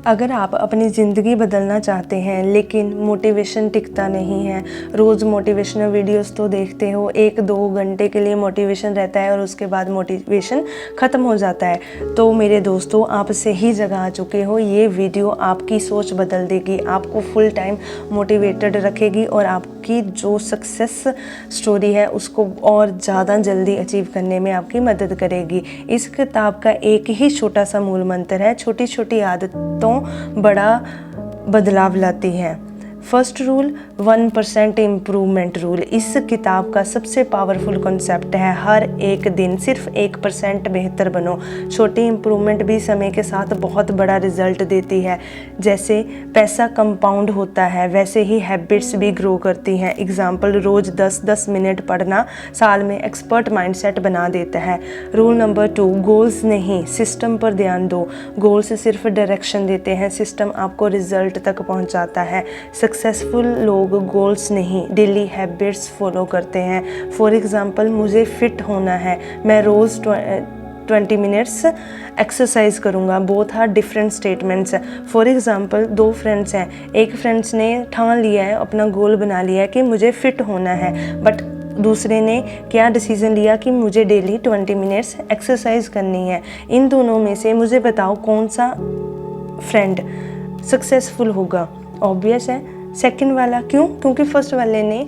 अगर आप अपनी ज़िंदगी बदलना चाहते हैं लेकिन मोटिवेशन टिकता नहीं है, रोज़ मोटिवेशनल वीडियोस तो देखते हो, 1-2 घंटे के लिए मोटिवेशन रहता है और उसके बाद मोटिवेशन ख़त्म हो जाता है, तो मेरे दोस्तों आप सही जगह आ चुके हो। ये वीडियो आपकी सोच बदल देगी, आपको फुल टाइम मोटिवेटेड रखेगी और आपकी जो सक्सेस स्टोरी है उसको और ज़्यादा जल्दी अचीव करने में आपकी मदद करेगी। इस किताब का एक ही छोटा सा मूल मंत्र है, छोटी छोटी आदतों बड़ा बदलाव लाती है। First rule 1% improvement rule. इस किताब का सबसे पावरफुल कॉन्सेप्ट है हर एक दिन सिर्फ 1% बेहतर बनो। छोटी इम्प्रूवमेंट भी समय के साथ बहुत बड़ा रिजल्ट देती है। जैसे पैसा कंपाउंड होता है वैसे ही हैबिट्स भी ग्रो करती हैं। एग्जाम्पल, रोज़ 10-10 मिनट पढ़ना साल में एक्सपर्ट माइंडसेट बना देता है। रूल नंबर 2, गोल्स नहीं सिस्टम पर ध्यान दो। गोल्स सिर्फ डायरेक्शन देते हैं, सिस्टम आपको रिजल्ट तक पहुंचाता है। सक्सेसफुल लोग गोल्स नहीं डेली हैबिट्स फॉलो करते हैं। फॉर एग्ज़ाम्पल, मुझे फिट होना है, मैं रोज़ 20 मिनट्स एक्सरसाइज करूँगा। Both are different statements. For example, 2 friends हैं, एक फ्रेंड्स ने ठान लिया है, अपना गोल बना लिया है कि मुझे फ़िट होना है, बट दूसरे ने क्या डिसीज़न लिया कि मुझे डेली 20 मिनट्स एक्सरसाइज करनी है। इन दोनों में से मुझे बताओ कौन सा फ्रेंड सक्सेसफुल होगा? ऑब्वियस है सेकंड वाला। क्यों? क्योंकि फर्स्ट वाले ने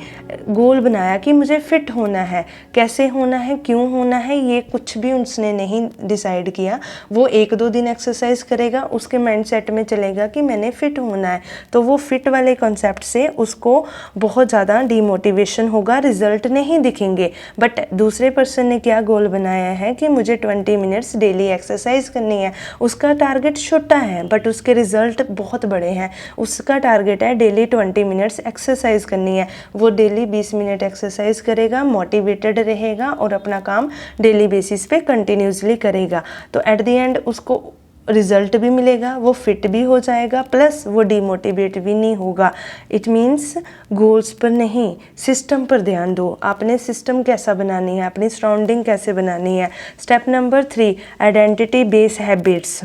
गोल बनाया कि मुझे फिट होना है, कैसे होना है, क्यों होना है, ये कुछ भी उसने नहीं डिसाइड किया। वो 1-2 दिन एक्सरसाइज करेगा, उसके माइंडसेट में चलेगा कि मैंने फ़िट होना है, तो वो फिट वाले कॉन्सेप्ट से उसको बहुत ज़्यादा डीमोटिवेशन होगा, रिजल्ट नहीं दिखेंगे। बट दूसरे पर्सन ने क्या गोल बनाया है कि मुझे 20 मिनट्स डेली एक्सरसाइज करनी है। उसका टारगेट छोटा है बट उसके रिजल्ट बहुत बड़े हैं। उसका टारगेट है डेली 20 मिनट्स एक्सरसाइज करनी है। वो डेली 20 मिनट एक्सरसाइज करेगा, मोटिवेटेड रहेगा और अपना काम डेली बेसिस पे कंटिन्यूसली करेगा। तो एट द एंड उसको रिजल्ट भी मिलेगा, वो फिट भी हो जाएगा, प्लस वो डीमोटिवेट भी नहीं होगा। इट मीन्स गोल्स पर नहीं सिस्टम पर ध्यान दो। आपने सिस्टम कैसा बनानी है, अपनी सराउंडिंग कैसे बनानी है। Step number 3, identity based habits.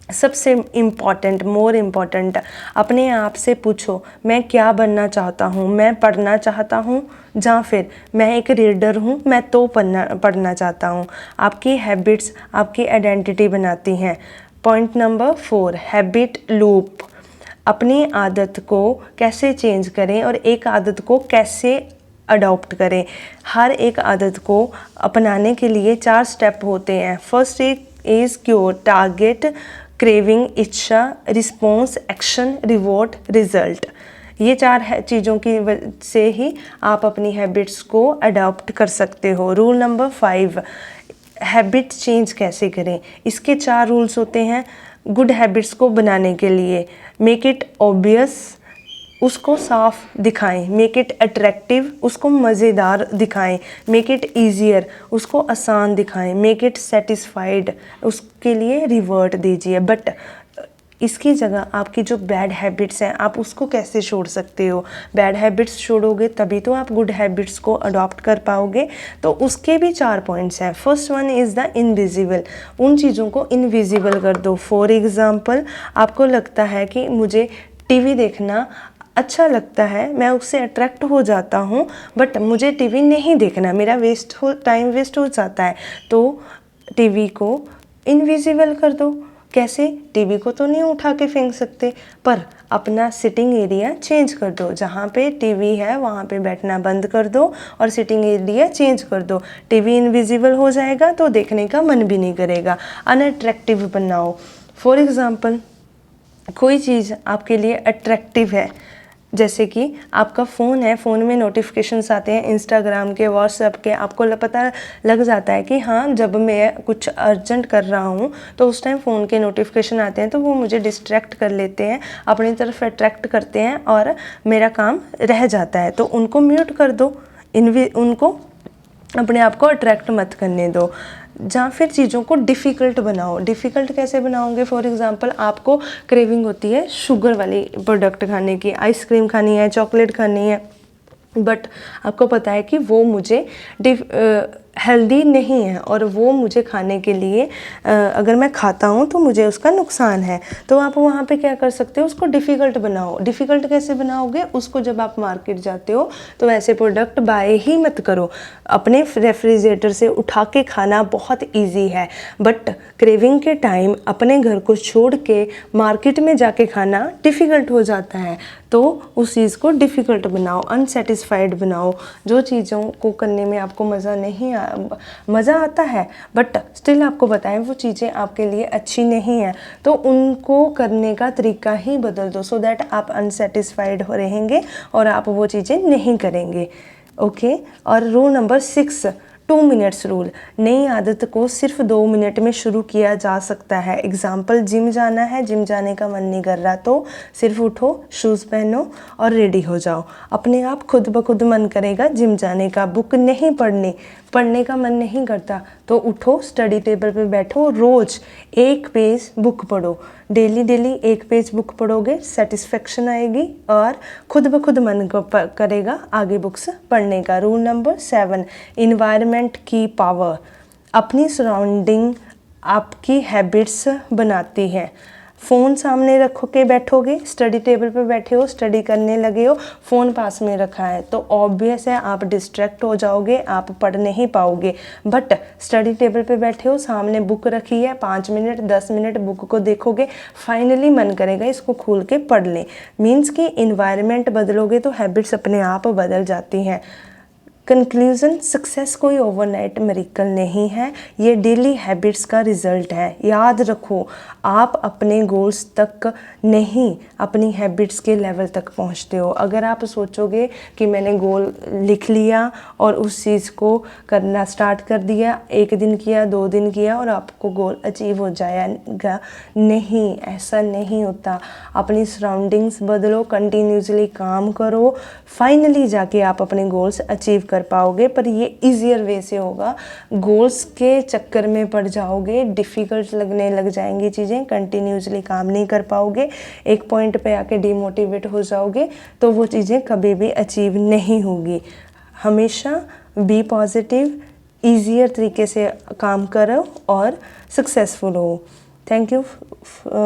सबसे इम्पॉर्टेंट, मोर इम्पॉर्टेंट, अपने आप से पूछो मैं क्या बनना चाहता हूँ। मैं पढ़ना चाहता हूँ या फिर मैं एक रीडर हूँ, मैं तो पढ़ना चाहता हूँ। आपकी हैबिट्स आपकी आइडेंटिटी बनाती हैं। Point number 4, habit loop. अपनी आदत को कैसे चेंज करें और एक आदत को कैसे अडॉप्ट करें। हर एक आदत को अपनाने के लिए 4 स्टेप होते हैं। First is cure, target, craving, इच्छा, रिस्पॉन्स, एक्शन, रिवॉर्ड, रिजल्ट। ये 4 चीज़ों की वजह से ही आप अपनी हैबिट्स को अडॉप्ट कर सकते हो। रूल नंबर 5, हैबिट चेंज कैसे करें। इसके 4 रूल्स होते हैं गुड हैबिट्स को बनाने के लिए। मेक इट ऑब्वियस, उसको साफ दिखाएं। मेक इट अट्रैक्टिव, उसको मज़ेदार दिखाएं। मेक इट ईजियर, उसको आसान दिखाएं। मेक इट सेटिस्फाइड, उसके लिए रिवॉर्ड दीजिए। बट इसकी जगह आपकी जो बैड हैबिट्स हैं आप उसको कैसे छोड़ सकते हो। बैड हैबिट्स छोड़ोगे तभी तो आप गुड हैबिट्स को अडॉप्ट कर पाओगे। तो उसके भी 4 पॉइंट्स हैं। First one is the invisible. उन चीज़ों को इनविजिबल कर दो। फॉर एग्ज़ाम्पल, आपको लगता है कि मुझे टीवी देखना अच्छा लगता है, मैं उससे अट्रैक्ट हो जाता हूँ, बट मुझे टीवी नहीं देखना, मेरा टाइम वेस्ट हो जाता है। तो टीवी को इनविजिबल कर दो। कैसे? टीवी को तो नहीं उठा के फेंक सकते, पर अपना सिटिंग एरिया चेंज कर दो। जहाँ पे टीवी है वहाँ पे बैठना बंद कर दो और सिटिंग एरिया चेंज कर दो। टीवी इनविजिबल हो जाएगा तो देखने का मन भी नहीं करेगा। अनअट्रैक्टिव बनाओ। फॉर एग्ज़ाम्पल, कोई चीज़ आपके लिए अट्रैक्टिव है, जैसे कि आपका फ़ोन है, फ़ोन में नोटिफिकेशंस आते हैं इंस्टाग्राम के, व्हाट्सएप के। आपको पता लग जाता है कि हाँ, जब मैं कुछ अर्जेंट कर रहा हूँ तो उस टाइम फ़ोन के नोटिफिकेशन आते हैं, तो वो मुझे डिस्ट्रैक्ट कर लेते हैं, अपनी तरफ अट्रैक्ट करते हैं और मेरा काम रह जाता है। तो उनको म्यूट कर दो, उनको अपने आप को अट्रैक्ट मत करने दो। जहाँ फिर चीज़ों को डिफ़िकल्ट बनाओ। डिफ़िकल्ट कैसे बनाओगे? फॉर एग्ज़ाम्पल, आपको क्रेविंग होती है शुगर वाली प्रोडक्ट खाने की, आइसक्रीम खानी है, चॉकलेट खानी है, बट आपको पता है कि वो मुझे हेल्दी नहीं है और वो मुझे खाने के लिए अगर मैं खाता हूँ तो मुझे उसका नुकसान है। तो आप वहाँ पे क्या कर सकते हो, उसको डिफ़िकल्ट बनाओ। डिफ़िकल्ट कैसे बनाओगे, उसको जब आप मार्केट जाते हो तो ऐसे प्रोडक्ट बाय ही मत करो। अपने रेफ्रिजरेटर से उठा के खाना बहुत ईजी है, बट क्रेविंग के टाइम अपने घर को छोड़ के मार्केट में जाके खाना डिफ़िकल्ट हो जाता है। तो उस चीज़ को डिफ़िकल्ट बनाओ, अनसेटिस्फाइड बनाओ। जो चीज़ों को करने में आपको मज़ा आता है बट स्टिल आपको बताएं वो चीज़ें आपके लिए अच्छी नहीं है, तो उनको करने का तरीका ही बदल दो, सो दैट आप अनसेटिस्फाइड हो रहेंगे और आप वो चीज़ें नहीं करेंगे। ओके। और रूल नंबर 6, 2 मिनट्स रूल। नई आदत को सिर्फ 2 मिनट में शुरू किया जा सकता है। एग्जाम्पल, जिम जाना है, जिम जाने का मन नहीं कर रहा तो सिर्फ उठो, शूज़ पहनो और रेडी हो जाओ। अपने आप खुद ब खुद मन करेगा जिम जाने का। बुक नहीं पढ़ने का मन नहीं करता तो उठो, स्टडी टेबल पे बैठो, रोज़ 1 पेज बुक पढ़ो। डेली 1 पेज बुक पढ़ोगे, सेटिस्फेक्शन आएगी और खुद ब खुद मन को करेगा आगे बुक्स पढ़ने का। रूल नंबर 7, इन्वायरमेंट की पावर। अपनी सराउंडिंग आपकी हैबिट्स बनाती है। फ़ोन सामने रखो के बैठोगे, स्टडी टेबल पे बैठे हो, स्टडी करने लगे हो, फ़ोन पास में रखा है तो ऑब्वियस है आप डिस्ट्रैक्ट हो जाओगे, आप पढ़ नहीं पाओगे। बट स्टडी टेबल पे बैठे हो, सामने बुक रखी है, 5 मिनट 10 मिनट बुक को देखोगे, फाइनली मन करेगा इसको खोल के पढ़ लें। मीन्स कि इन्वायरमेंट बदलोगे तो हैबिट्स अपने आप बदल जाती हैं। कंक्लूज़न, सक्सेस कोई ओवरनाइट मिरेकल नहीं है, ये डेली हैबिट्स का रिज़ल्ट है। याद रखो, आप अपने गोल्स तक नहीं, अपनी हैबिट्स के लेवल तक पहुंचते हो। अगर आप सोचोगे कि मैंने गोल लिख लिया और उस चीज़ को करना स्टार्ट कर दिया, 1 दिन किया, 2 दिन किया और आपको गोल अचीव हो जाएगा, नहीं, ऐसा नहीं होता। अपनी सराउंडिंग्स बदलो, कंटिन्यूसली काम करो, फाइनली जाके आप अपने गोल्स अचीव कर पाओगे। पर ये ईजियर वे से होगा, गोल्स के चक्कर में पड़ जाओगे, डिफ़िकल्ट लगने लग जाएंगी चीज़ें, कंटिन्यूसली काम नहीं कर पाओगे, एक पॉइंट पे आके डिमोटिवेट हो जाओगे तो वो चीज़ें कभी भी अचीव नहीं होगी। हमेशा बी पॉजिटिव, ईजियर तरीके से काम करो और सक्सेसफुल हो। Thank you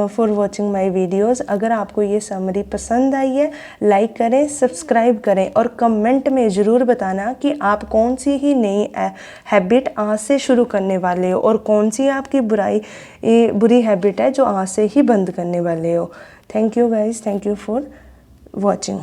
for watching my videos. अगर आपको ये समरी पसंद आई है, लाइक करें, सब्सक्राइब करें और कमेंट में ज़रूर बताना कि आप कौन सी ही नई हैबिट आज से शुरू करने वाले हो और कौन सी आपकी बुरी हैबिट है जो आज से ही बंद करने वाले हो। Thank you guys, thank you for watching.